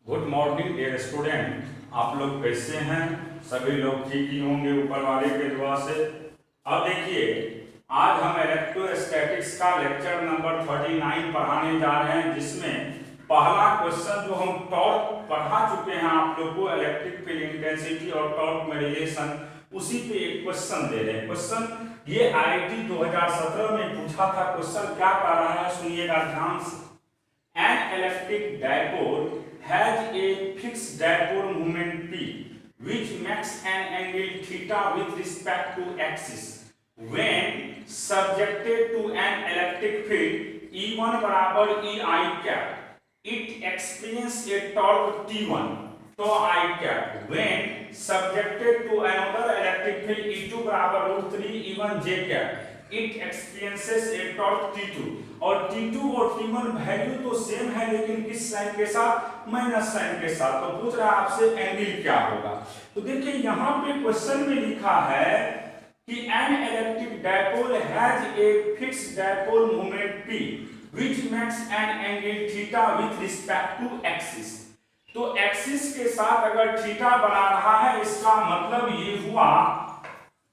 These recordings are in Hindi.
Good morning dear student. आप लोग कैसे हैं? सभी लोग ठीक ही होंगे ऊपर वाले के दुआ से। अब देखिए, आज हम इलेक्ट्रोस्टैटिक्स का लेक्चर नंबर 39 पढ़ाने जा रहे हैं, जिसमें पहला क्वेश्चन जो हम टॉर्क पढ़ा चुके हैं आप लोग को, इलेक्ट्रिक फील्ड इंटेंसिटी और टॉर्क में रिलेशन, उसी पे एक क्वेश्चन दे रहे हैं। क्वेश्चन ये आईआईटी 2017 में पूछा था। क्वेश्चन क्या कह रहा है सुनिएगा ध्यान से। An electric dipole has a fixed dipole moment P, which makes an angle theta with respect to axis. When subjected to an electric field E1 बराबर EI cap, it experiences a torque T1 तो I cap. When subjected to another electric field E2 बराबर √3 E1 J cap, it experiences a torque T2। और T2 और T1 वैल्यू तो सेम है, लेकिन किस साइन के साथ? माइनस साइन के साथ। तो पूछ रहा है आपसे एंगल क्या होगा। तो देखिए यहाँ पे क्वेश्चन में लिखा है कि an electric dipole has a fixed dipole moment P which makes an angle theta with respect to axis। तो एक्सिस के साथ अगर थीटा बना रहा है, इसका मतलब ये हुआ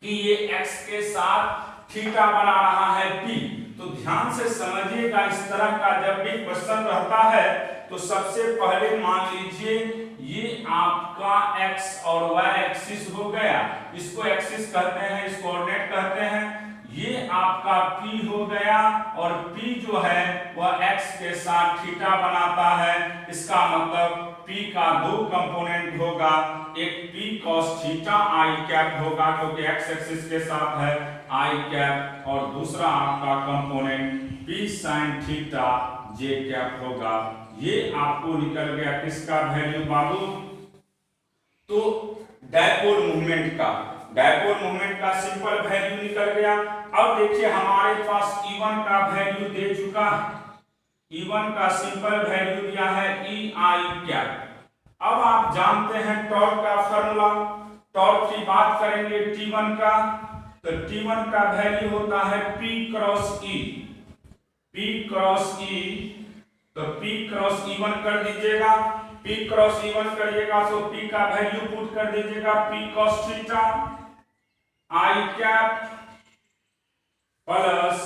कि ये x के साथ थीटा बना रहा है P। तो ध्यान से समझिएगा, इस तरह का जब भी क्वेश्चन रहता है तो सबसे पहले मान लीजिए ये आपका x और y एक्सिस हो गया, इसको एक्सिस कहते हैं, इसको कोऑर्डिनेट कहते हैं। ये आपका P हो गया और P जो है वह x के साथ थीटा बनाता है। इसका मतलब P का दो कंपोनेंट होगा, एक P cos theta I cap होगा क्योंकि x एक्सिस के साथ है I कैप, और दूसरा आपका component P sin theta J cap होगा। ये आपको निकल गया किसका वैल्यू बाबू? तो डायपोल मूवमेंट का सिंपल वैल्यू निकल गया। अब देखिए हमारे पास E1 का वैल्यू दे चुका है। E1 का सिंपल वैल्यू दिया है EI कैप। अब आप जानते हैं टॉर्क का फॉर्मूला। टॉर्क की बात करेंगे T1 का, तो T1 का वैल्यू होता है P क्रॉस E। तो P क्रॉस E1 कर दीजिएगा। P क्रॉस E1 करिएगा तो P का वैल्यू पुट कर दीजिएगा P cos theta I cap plus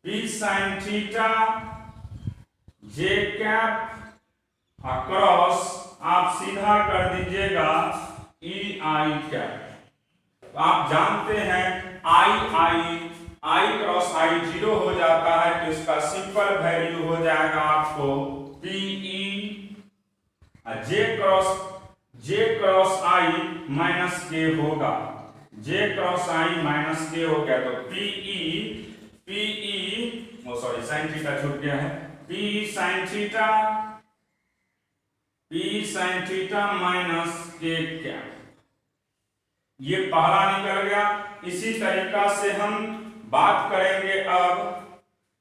P sin theta J cap across आप सीधा कर दीजिएगा EI कैप। आप जानते हैं I क्रॉस I 0 हो जाता है, तो इसका सिंपल वैल्यू हो जाएगा आपको PE। J cross I minus के होगा, J क्रॉस I माइनस के हो गया, तो साइन थीटा छूट गया है, P साइन थीटा माइनस के क्या, ये पहला निकल गया। इसी तरीका से हम बात करेंगे अब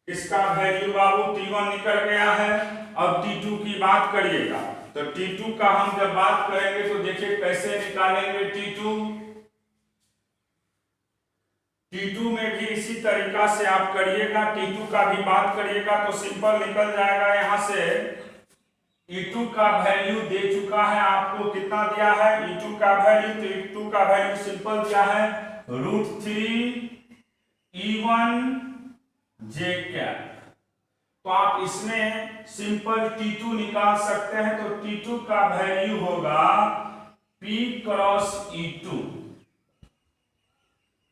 इसका वैल्यू बाबू T1 निकल गया है। अब T2 की बात करिएगा, तो T2 का हम जब बात करेंगे तो देखिए कैसे निकालेंगे T2 में भी इसी तरीका से आप करिएगा। T2 का भी बात करिएगा तो सिंपल निकल जाएगा। यहां से E2 का वैल्यू दे चुका है आपको, कितना दिया है E2 का वैल्यू? तो E2 का वैल्यू सिंपल दिया है √3 E1 J कैप। तो आप इसमें सिंपल T2 निकाल सकते हैं, तो T2 का वैल्यू होगा P क्रॉस E2।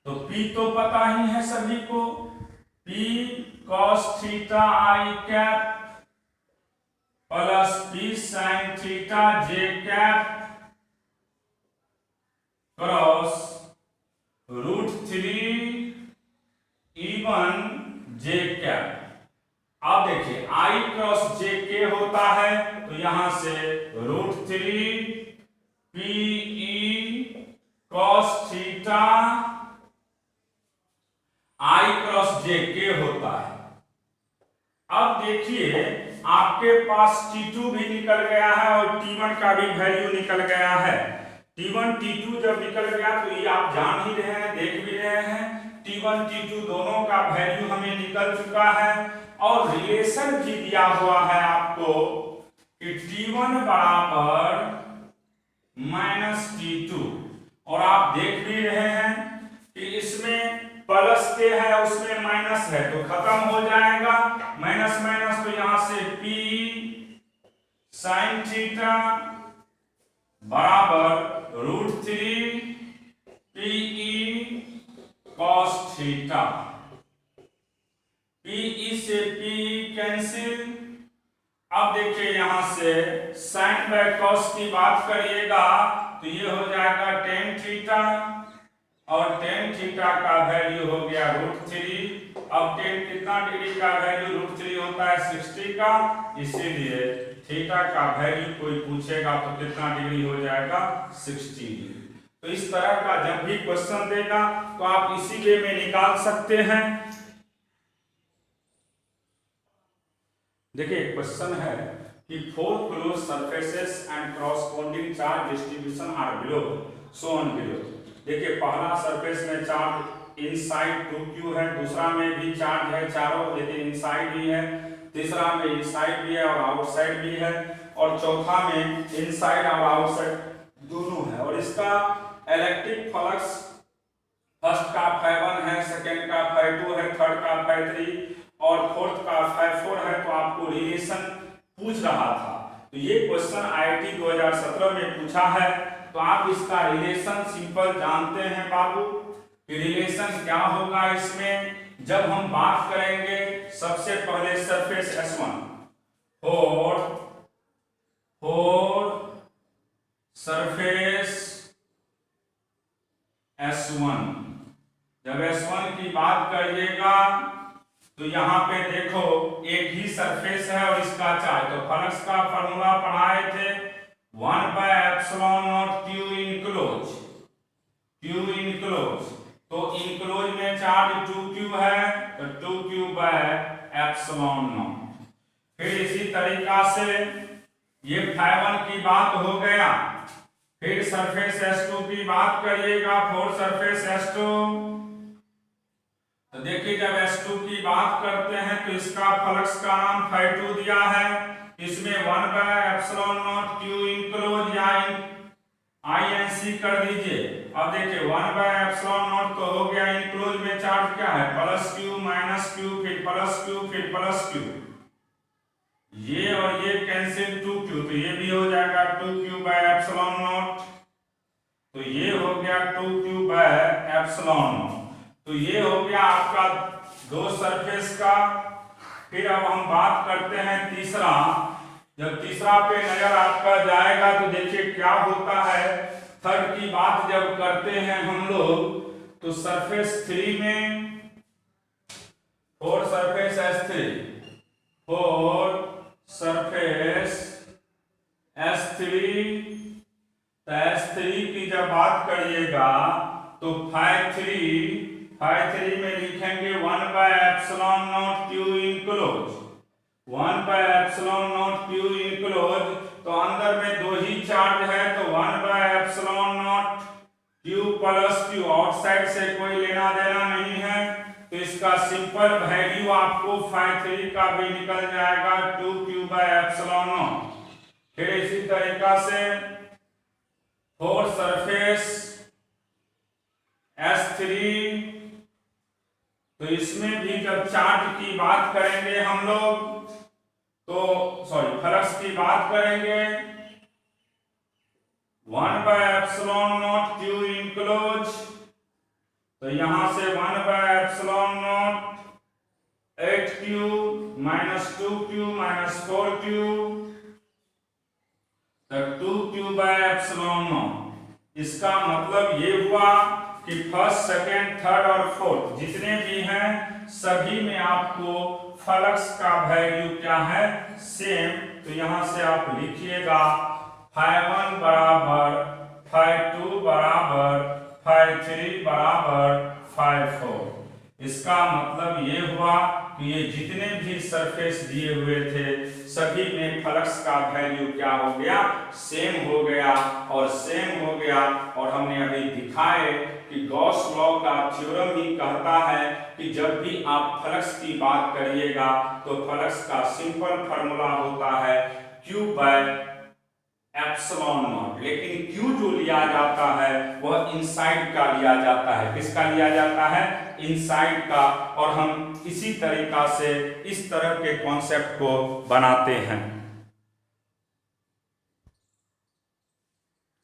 तो P तो पता ही है सभी को, P cos theta I cap plus P sin theta J cap cross √3 E1 J cap. अब देखिए I क्रॉस J K होता है, तो यहां से √3 PE cos theta I cross J K होता है। अब देखिए आपके पास T2 भी निकल गया है और T1 का भी वैल्यू निकल गया है। T1 T2 जब निकल गया तो ये आप जान ही रहे हैं, देख भी रहे हैं, T1 T2 दोनों का वैल्यू हमें निकल चुका है। और रिलेशन भी दिया हुआ है आपको कि T1 बराबर माइनस T2, और आप देख भी रहे हैं कि इसमें प्लस के है उसमें माइनस है तो खत्म हो जाएगा, माइनस माइनस, तो यहां से P साइन थीटा बराबर √3 PE cos थीटा। PE से PE कैंसिल। अब देखिए यहां से साइन बाय कॉस की बात करिएगा तो ये हो जाएगा टेन थीटा, और टेन थीटा का वैल्यू हो गया √3। अब टेन कितना डिग्री का वैल्यू √3 होता है 60 का, इसीलिए थीटा का वैल्यू कोई पूछेगा तो कितना डिग्री हो जाएगा 60 डिग्री। तो इस तरह का जब भी क्वेश्चन देगा तो आप इसी वे में निकाल सकते हैं। देखिए क्वेश्चन है कि 4 close surfaces and corresponding charge distribution are below, so on below. देखिए पहला सरफेस में चार्ज इनसाइड 2q है, दूसरा में भी चार्ज है चारों, लेकिन इनसाइड भी है, तीसरा में इनसाइड भी है और आउटसाइड भी है, और चौथा में इनसाइड और आउटसाइड दोनों है। और इसका इलेक्ट्रिक फ्लक्स फर्स्ट का φ1 है, सेकंड का φ2 है, थर्ड का φ3 और फोर्थ का φ4 है। तो आपको रिलेशन पूछ रहा था, तो ये क्वेश्चन आईआईटी 2017 में पूछा है। तो आप इसका रिलेशन सिंपल जानते हैं बाबू कि रिलेशन क्या होगा इसमें। जब हम बात करेंगे सबसे पहले surface S1 four surface S1, जब S1 की बात करिएगा तो यहाँ पे देखो एक ही सरफेस है और इसका चार्ज, तो फ्लक्स का फॉर्मूला पढ़ाए थे 1/ε0 Q इनक्लोज, Q इनक्लोज। तो इनक्लोज में चार्ज 2Q है तो 2Q/ε0। फिर इसी तरीका से ये φ1 की बात हो गया। फिर सरफेस S2 की बात करिएगा, 4 सरफेस S2। तो देखिए जब S2 की बात करते हैं तो इसका फ्लक्स का नाम φ2 दिया है, इसमें 1/ε0 Q इनक्लोज या INC कर दीजिए। अब देखिए 1/ε0 तो हो गया, इनक्लोज में चार्ज क्या है +Q -Q फिर +Q फिर +Q, ये और ये कैंसिल 2Q, तो ये भी हो जाएगा 2Q/ε0, तो ये हो गया 2Q/ε0। तो ये हो गया आपका दो सरफेस का। फिर अब हम बात करते हैं तीसरा। जब तीसरा पे नजर आपका जाएगा तो देखिए क्या होता है। थर्ड की बात जब करते हैं हम लोग तो सरफेस 3 में 4 सरफेस S3, 4 सरफेस S3, तो S3 की जब बात करिएगा तो φ3 में लिखेंगे 1/ε0 Q इनक्लोज, 1/ε0 Q इनक्लोज। तो अंदर में दो ही चार्ज है तो 1/ε0 Q +Q, आउटसाइड से कोई लेना देना नहीं है, तो इसका सिंपल वैल्यू आपको φ3 का भी निकल जाएगा 2Q/ε0। फिर इसी तरीका से 4 सरफेस S3, तो इसमें भी जब चार्ज की बात करेंगे हम लोग तो फ्लक्स की बात करेंगे 1/ε0 Q इनक्लोज, तो यहां से 1/ε0 8Q -2Q -4Q, तो 2Q/ε0। इसका मतलब ये हुआ कि फर्स्ट, सेकेंड, थर्ड और फोर्थ जितने भी हैं सभी में आपको फ्लक्स का वैल्यू क्या है सेम। तो यहां से आप लिखिएगा φ1 बराबर φ2 बराबर φ3 बराबर φ4। इसका मतलब ये हुआ कि ये जितने भी सरफेस दिए हुए थे सभी में फ्लक्स का वैल्यू क्या हो गया सेम हो गया, और सेम हो गया। और हमने अभी दिखाए कि गॉस लॉ का थ्योरम ही कहता है कि जब भी आप फ्लक्स की बात करिएगा तो फ्लक्स का सिंपल फार्मूला होता है Q बाय एप्सिलॉन नॉट, लेकिन Q जो लिया जाता है वह इनसाइड का लिया जाता है। किसका लिया जाता है? इनसाइड का। और हम इसी तरीका से इस तरह के कॉन्सेप्ट को बनाते हैं।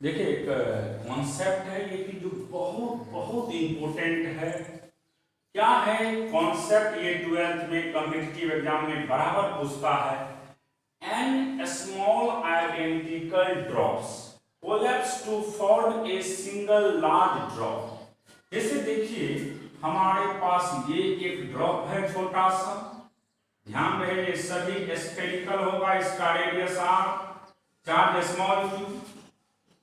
देखिए एक कॉन्सेप्ट है ये कि जो बहुत बहुत इंपॉर्टेंट है। क्या है कॉन्सेप्ट? ये 12th में कॉम्पिटिटिव एग्जाम में बराबर पूछता है। N small identical drops collapse to form a single large drop। जैसे देखिए हमारे पास ये एक ड्रॉप है छोटा सा, ध्यान रहे ये सभी स्फेरिकल होगा, इसका radius r, charge small q।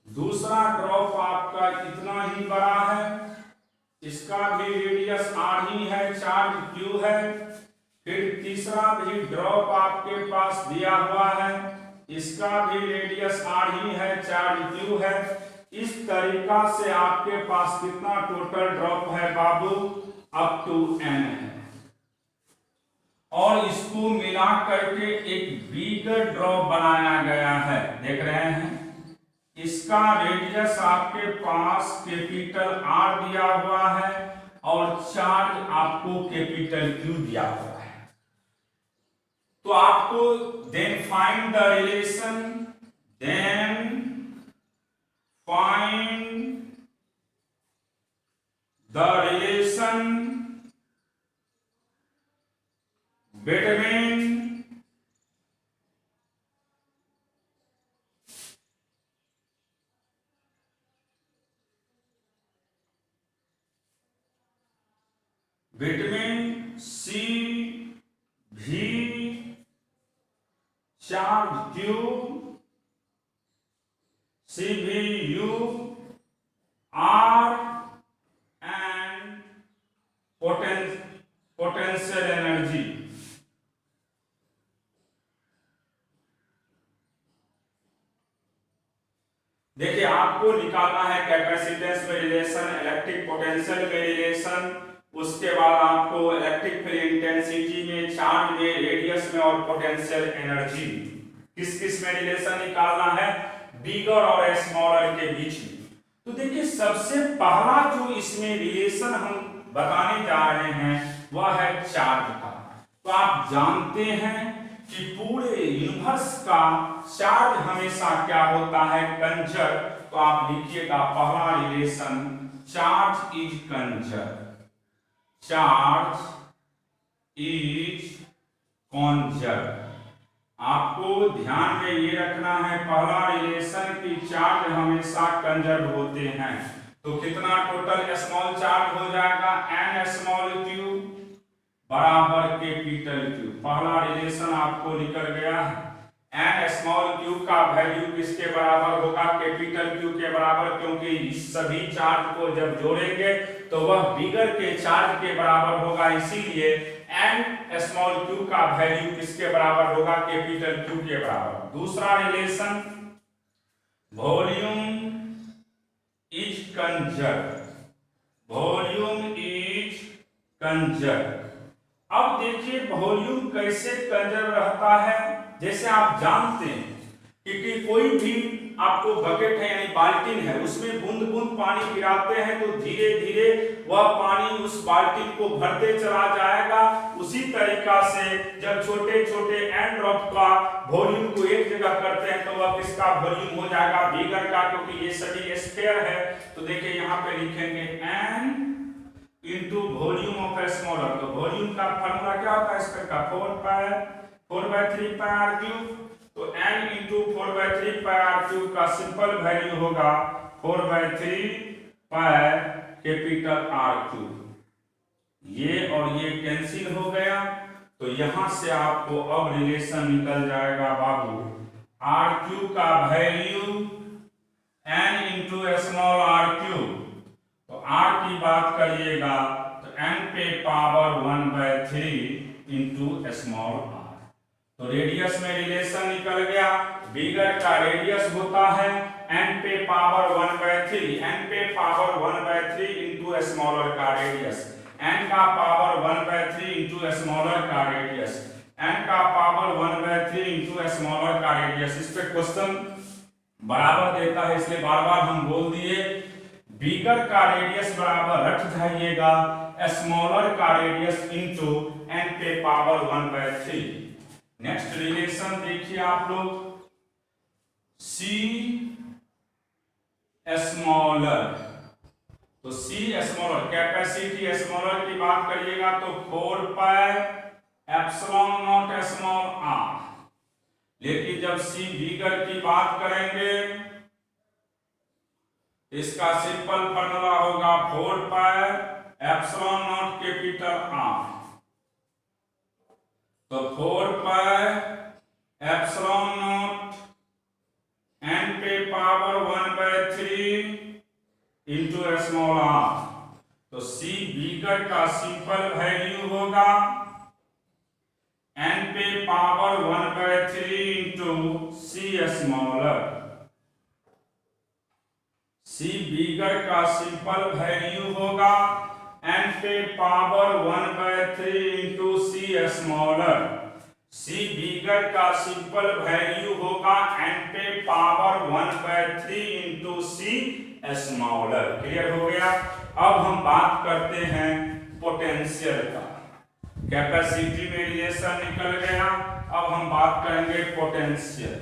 दूसरा ड्रॉप आपका इतना ही बड़ा है, इसका भी रेडियस r ही है, चार्ज q है। फिर तीसरा भी ड्रॉप आपके पास दिया हुआ है, इसका भी रेडियस r ही है, चार्ज q है। इस तरीका से आपके पास कितना टोटल ड्रॉप है बाबू? अप टू n है। और इसको मिला करके एक बिगर ड्रॉप बनाया गया है, देख रहे हैं। इसका रेडियस आपके पास कैपिटल R दिया हुआ है और चार्ज आपको कैपिटल Q दिया हुआ है। तो आपको then find the relation, between C V charge Q C V U R and potential energy। देखिए आपको निकालना है कैपेसिटेंस में रिलेशन, इलेक्ट्रिक पोटेंशियल में रिलेशन, उसके बाद आपको इलेक्ट्रिक फील्ड इंटेंसिटी में, चार्ज में, रेडियस में और पोटेंशियल एनर्जी। किस किस में रिलेशन निकालना है? बिगर और स्मॉलर के बीच में। तो देखिए सबसे पहला जो इसमें रिलेशन हम बताने जा रहे हैं वह है चार्ज का। तो आप जानते हैं कि पूरे यूनिवर्स का चार्ज हमेशा क्या होता है? कंजर्व। तो आप लिखिएगा पहला relation, charge is conserve, charge is conserve. आपको ध्यान में ये रखना है पहला रिलेशन कि चार्ज हमेशा कंजर्व होते हैं। तो कितना टोटल स्मॉल चार्ज हो जाएगा? n स्मॉल q बराबर कैपिटल Q। पहला रिलेशन आपको निकल गया है। n स्मॉल q का वैल्यू किसके बराबर होगा? कैपिटल Q के बराबर, क्योंकि इस सभी चार्ज को जब जोड़ेंगे तो वह बिगर के चार्ज के बराबर होगा, इसीलिए n स्मॉल q का वैल्यू किसके बराबर होगा? कैपिटल Q के बराबर। दूसरा relation, volume is conserve, volume is conserve. अब देखिए वॉल्यूम कैसे कंजर्व रहता है? जैसे आप जानते हैं कि कोई भी आपको बकेट है यानी बाल्टीन है, उसमें बूंद बूंद पानी गिराते हैं तो धीरे धीरे वह पानी उस बाल्टीन को भरते चला जाएगा। उसी तरीका से जब छोटे छोटे एन ड्रॉप का वॉल्यूम को एक जगह करते हैं तो वह किसका वॉल्यूम हो जाएगा? बिगर का, क्योंकि ये सभी स्फीयर है। तो देखिए यहाँ पे लिखेंगे n into volume of a smaller. तो वॉल्यूम का फॉर्मूला क्या होता है इसका? 4/3 पाई r क्यूब। तो n इंटू 4/3 पाई r क्यूब का सिंपल वैल्यू होगा 4/3 पाई कैपिटल R क्यूब। ये और ये कैंसिल हो गया, तो यहां से आपको अब रिलेशन निकल जाएगा बाबू, R क्यूब का value n into small r cube. तो r की बात करिएगा तो n पे पावर 1/3 इंटू स्मॉल r। तो रेडियस में रिलेशन निकल गया। बिगर का रेडियस होता है n पे पावर 1/3, n पे पावर 1/3 इंटू स्मॉलर का रेडियस, n का पावर 1/3 इंटू स्मॉलर का रेडियस। n का पावर 1/3 इंटू स्मॉलर का रेडियस। इस पे क्वेश्चन बराबर देता है, इसलिए बार बार हम बोल दिए बिगर का रेडियस बराबर रख जाइएगा स्मॉलर का रेडियस इंटू n पे पावर 1/3। नेक्स्ट रिलेशन देखिए आप लोग, c स्मॉलर, तो c स्मॉलर कैपेसिटी स्मॉलर की बात करिएगा तो 4 pi epsilon not small r, लेकिन जब c बिगर की बात करेंगे इसका सिंपल फार्मूला होगा 4 pi epsilon not capital R। तो 4 पाई एप्सिलॉन नॉट n पे पावर 1/3 इंटू स्मॉल r। तो c बिगर का सिंपल वैल्यू होगा n पे power 1/3 into c smaller. c बिगर का सिंपल वैल्यू होगा n पे power 1/3 into c smaller. c बिगर का सिंपल वैल्यू होगा n पे power 1/3 into c smaller. Clear हो गया। अब हम बात करते हैं पोटेंशियल का। कैपेसिटी में रिलेशन निकल गया, अब हम बात करेंगे पोटेंशियल।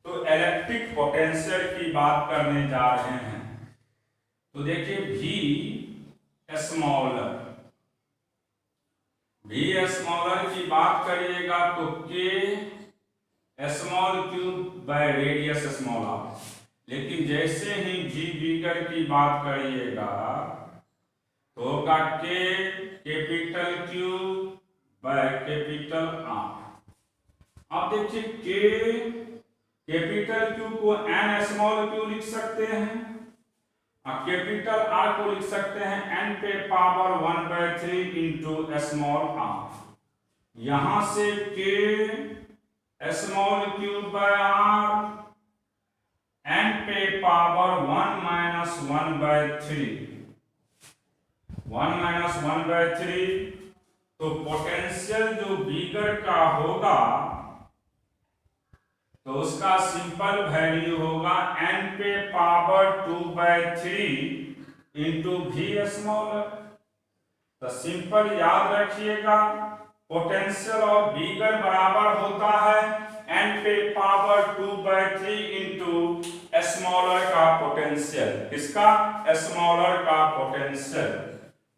तो इलेक्ट्रिक पोटेंशियल की बात करने जा रहे हैं। तो देखिए V स्मॉलर, V स्मॉलर की बात करिएगा तो K small cube by radius small r, लेकिन जैसे ही G बिगर की बात करिएगा तो होगा K capital cube by capital R। अब देखिए K कैपिटल क्यूब को n स्मॉल क्यूब लिख सकते हैं, कैपिटल R को लिख सकते हैं n पे पावर 1/3 इंटू स्मॉल r। यहां से K small cube by R n पे पावर 1-1/3 तो पोटेंशियल जो बिगर का होगा तो उसका सिंपल वैल्यू होगा n पे पावर 2/3 इंटू V स्मॉलर। तो सिंपल याद रखिएगा पोटेंशियल और बिगर बराबर होता है n पे पावर 2/3 इंटू स्मॉलर का पोटेंशियल। इसका स्मॉलर का पोटेंशियल।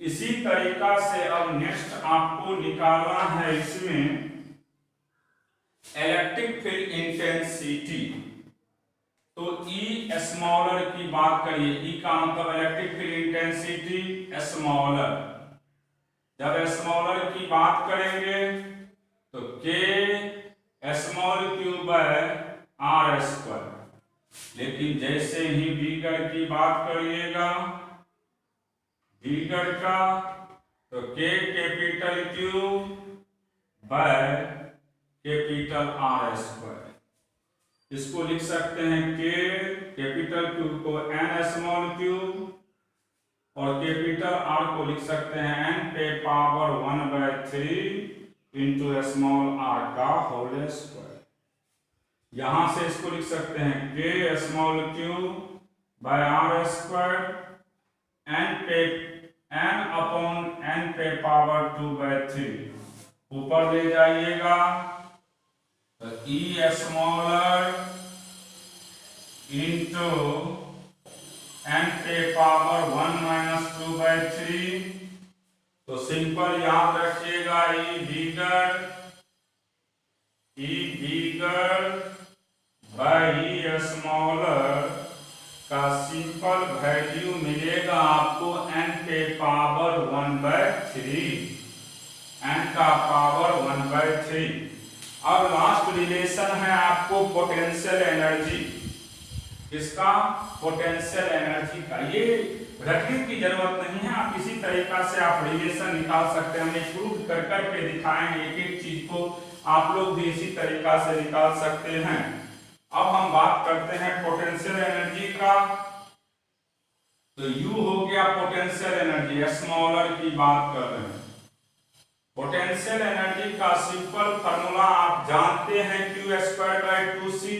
इसी तरीका से अब नेक्स्ट आपको निकालना है इसमें इलेक्ट्रिक फील्ड इंटेंसिटी। तो E स्मॉलर की बात करिए, E का मतलब इलेक्ट्रिक फील्ड इंटेंसिटी स्मॉलर। जब स्मॉलर की बात करेंगे तो K small cube by R square, लेकिन जैसे ही बिगर की बात करिएगा बिगर का तो K capital cube by capital R square. इसको लिख सकते हैं K कैपिटल क्यूब को n स्मॉल क्यूब और कैपिटल R को लिख सकते हैं n पे पावर 1/3 इंटू स्मॉल r का होल स्क्वायर। यहां से इसको लिख सकते हैं K small cube by R square n upon n पे पावर 2/3 ऊपर ले जाइएगा तो E स्मॉलर इंटू n पे पावर 1-2/3। तो सिंपल याद रखिएगा E बिगर बाय E स्मॉलर का सिंपल वैल्यू मिलेगा आपको n पे पावर 1/3, n का पावर 1/3। अब लास्ट रिलेशन है आपको पोटेंशियल एनर्जी। इसका पोटेंशियल एनर्जी का, ये रखने की जरूरत नहीं है, आप इसी तरीका से आप रिलेशन निकाल सकते हैं। हमने प्रूव कर करके दिखाएंगे, एक एक चीज को आप लोग भी इसी तरीका से निकाल सकते हैं। अब हम बात करते हैं पोटेंशियल एनर्जी का। तो U हो गया पोटेंशियल एनर्जी, स्मॉलर की बात कर रहे हैं। पोटेंशियल एनर्जी का सिंपल फार्मूला आप जानते हैं, Q square by two C,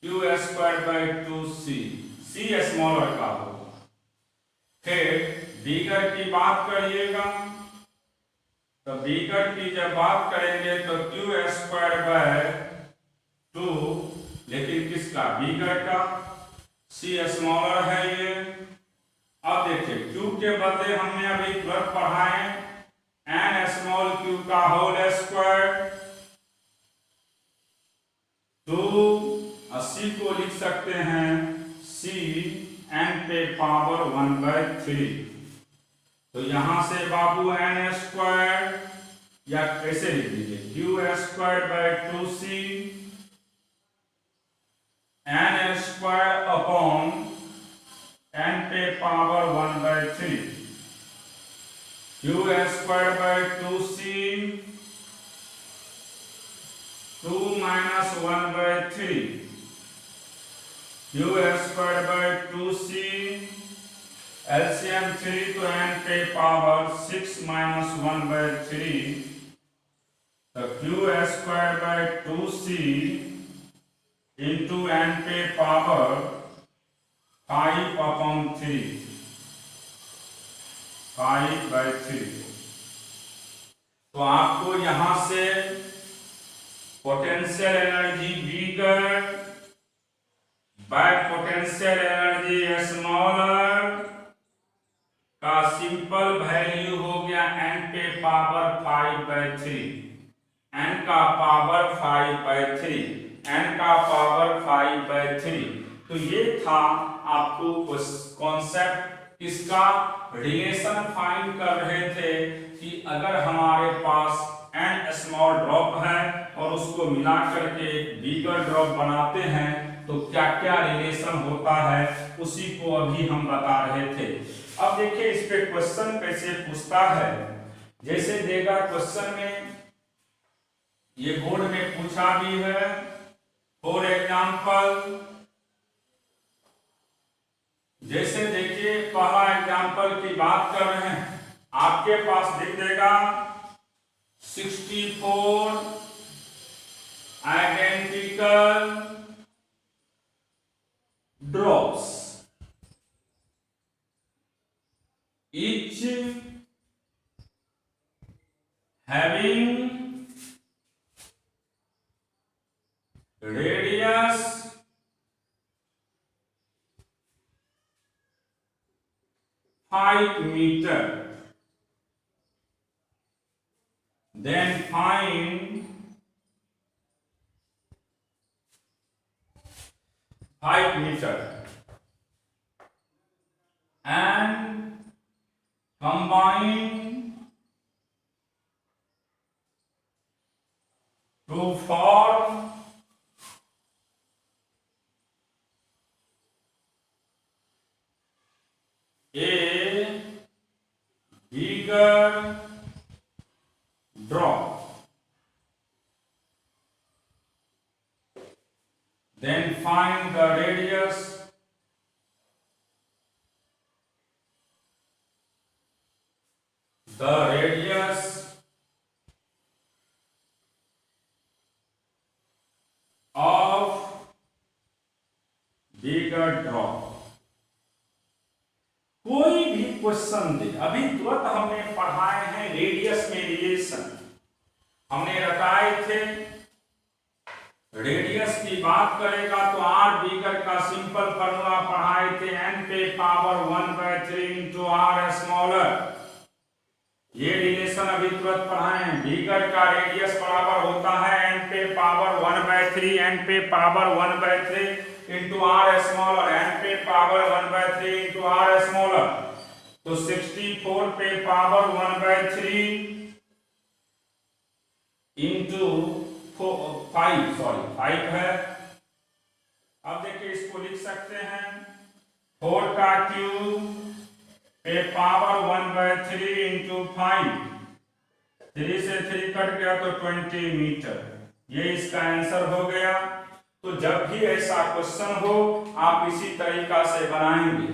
Q square by two C, C smaller का होगा। फिर बिगर की बात करिएगा, तो बिगर की जब बात करेंगे तो क्यू स्क्वायर बाय टू, लेकिन किसका, बिगर का, सी स्मॉलर है ये। अब देखिए क्यू के बदले हमने अभी तुरंत पढ़ाए एन स्मॉल क्यू का होल स्क्वायर, टू सी को लिख सकते हैं सी एन पे पावर 1/3। तो यहां से बाबू एन स्क्वायर, या कैसे लिख दीजिए, Q square by two C N square upon N पे power 1/3, Q square by two C, 2 minus 1/3, Q square by two C, LCM 3 तो एन पे पावर 6 माइनस 1/3, तो Q square by two C into N पे पावर 5/3, 5/3। तो आपको यहां से potential energy bigger by potential energy smaller का सिंपल वैल्यू हो गया एन पे पावर 5/3, एन का पावर 5/3, एन का पावर 5/3। तो ये था आपको कॉन्सेप्ट, इसका रिलेशन फाइंड कर रहे थे कि अगर हमारे पास एन स्मॉल ड्रॉप है और उसको मिला करके एक बिगर ड्रॉप बनाते हैं तो क्या क्या रिलेशन होता है, उसी को अभी हम बता रहे थे। अब देखिए इस पे क्वेश्चन कैसे पूछता है, जैसे देगा क्वेश्चन में, ये बोर्ड में पूछा भी है। फॉर एग्जाम्पल, जैसे देखिए पहला एग्जाम्पल की बात कर रहे हैं, आपके पास दिख देगा 64 identical drops, each having radius 5 meter. Then find 5 meter and combine to form a bigger drop. Then find the radius of bigger drop। कोई भी क्वेश्चन दे, अभी तुरंत हमने पढ़ाए हैं रेडियस में रिलेशन, हमने रटाए थे। रेडियस की बात करेगा तो आर बिगर का सिंपल फॉर्मूला पढ़ाए थे, एन पे पावर 1/3 इंटू आर स्मॉलर। ये रिलेशन अभी तुरंत पढ़ाए हैं। बिगर का रेडियस बराबर होता है एन पे पावर 1/3, एन पे power 1/3 into R smaller, N पे पावर 1/3 इंटू आर स्मॉलर। तो 64 पे पावर 1/3 इंटू 5 है। अब देखिए इसको लिख सकते हैं 4 का क्यूब पे पावर 1/3 इंटू 5, 3 से 3 कट गया तो 20 मीटर। ये इसका आंसर हो गया। तो जब भी ऐसा क्वेश्चन हो आप इसी तरीका से बनाएंगे।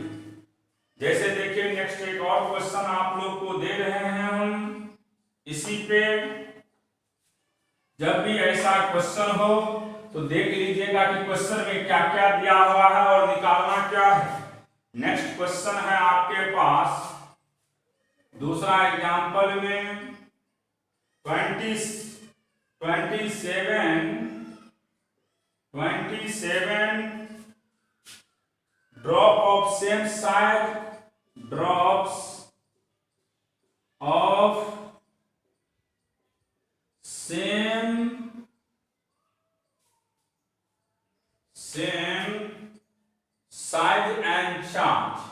जैसे देखिए नेक्स्ट एक और क्वेश्चन आप लोग को दे रहे हैं हम, इसी पे जब भी ऐसा क्वेश्चन हो तो देख लीजिएगा कि क्वेश्चन में क्या क्या दिया हुआ है और निकालना क्या है। नेक्स्ट क्वेश्चन है आपके पास दूसरा एग्जांपल में 27 drop of same size drops of same size and charge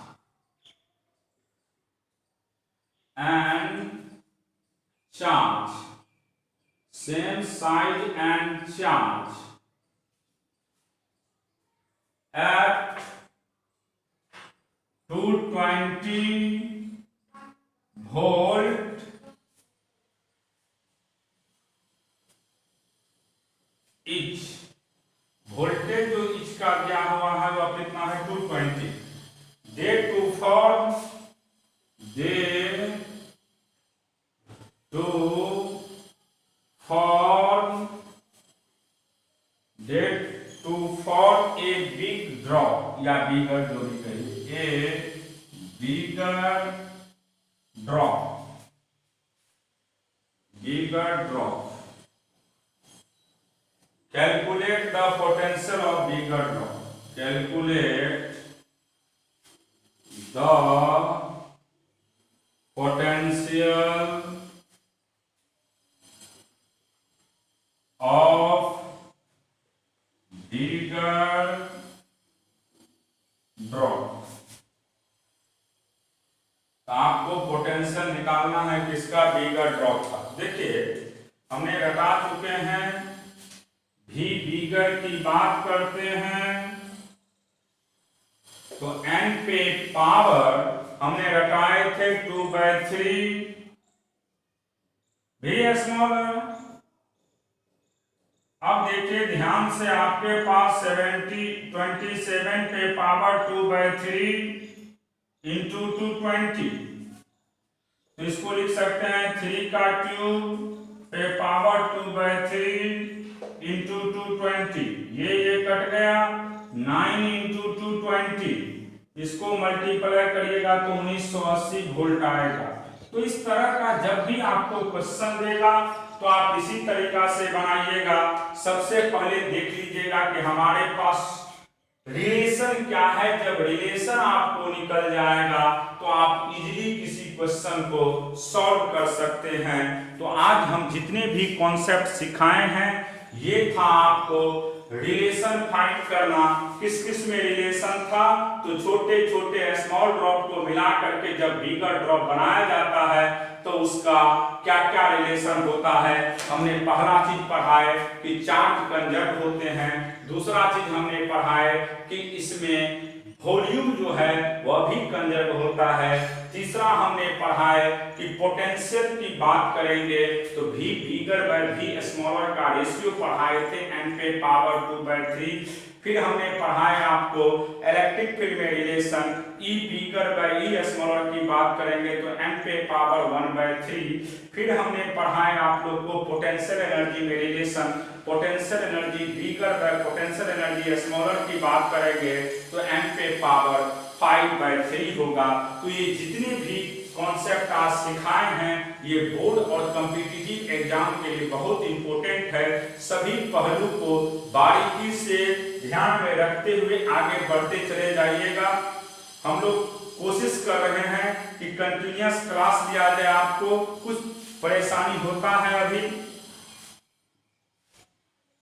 same size and charge at 220 volt each। Voltage जो इच का दिया हुआ है वह कितना है 220। They to form a big drop या बिगर जो भी कहिए a bigger drop. Calculate the potential of bigger drop. Calculate the potential of bigger drop। तो आपको पोटेंशियल निकालना है किसका, बिगर ड्रॉप का। देखिए हमने रटा चुके हैं, भी बिगर की बात करते हैं तो n पे पावर हमने रटाए थे 2/3 भी स्मॉलर। अब देखिए ध्यान से आपके पास 27 पे पावर 2/3 इंटू 220, तो इसको लिख सकते हैं 3 का क्यूब पे पावर 2/3 इंटू 220, ये कट गया 9 इंटू 220, इसको मल्टीप्लाई करिएगा तो 1980 वोल्ट आएगा। तो इस तरह का जब भी आपको क्वेश्चन देगा तो आप इसी तरीका से बनाइएगा। सबसे पहले देख लीजिएगा कि हमारे पास रिलेशन क्या है। जब रिलेशन आपको निकल जाएगा तो आप इजीली किसी क्वेश्चन को सॉल्व कर सकते हैं। तो आज हम जितने भी कॉन्सेप्ट सिखाए हैं ये था आपको रिलेशन फाइंड करना। किस किस में रिलेशन था, तो छोटे छोटे स्मॉल ड्रॉप को मिला करके जब बिगर ड्रॉप बनाया जाता है तो उसका क्या क्या रिलेशन होता है। हमने पहला चीज पढ़ा है कि चार्ज कंजर्व होते हैं, दूसरा चीज हमने पढ़ा है कि इसमें वॉल्यूम जो है वह भी कंजर्व होता है, तीसरा हमने पढ़ा है कि पोटेंशियल की बात करेंगे तो V बिगर बाय V स्मॉलर का रेशियो पढ़ाए थे n पे पावर 2/3। फिर हमने पढ़ा है आपको इलेक्ट्रिक फील्ड में रिलेशन E बिगर बाय E स्मॉलर की बात करेंगे तो n पे पावर 1/3। फिर हमने पढ़ा है आप लोग को पोटेंशियल एनर्जी में relation, potential energy bigger by potential energy smaller की बात करेंगे तो n पे पावर 5/3 होगा। तो ये जितने भी कॉन्सेप्ट आज सिखाए हैं ये बोर्ड और कॉम्पिटिटिव एग्जाम के लिए बहुत इंपॉर्टेंट है। सभी पहलू को बारीकी से ध्यान में रखते हुए आगे बढ़ते चले जाइएगा। हम लोग कोशिश कर रहे हैं कि कंटिन्यूअस क्लास लिया जाए, आपको कुछ परेशानी होता है अभी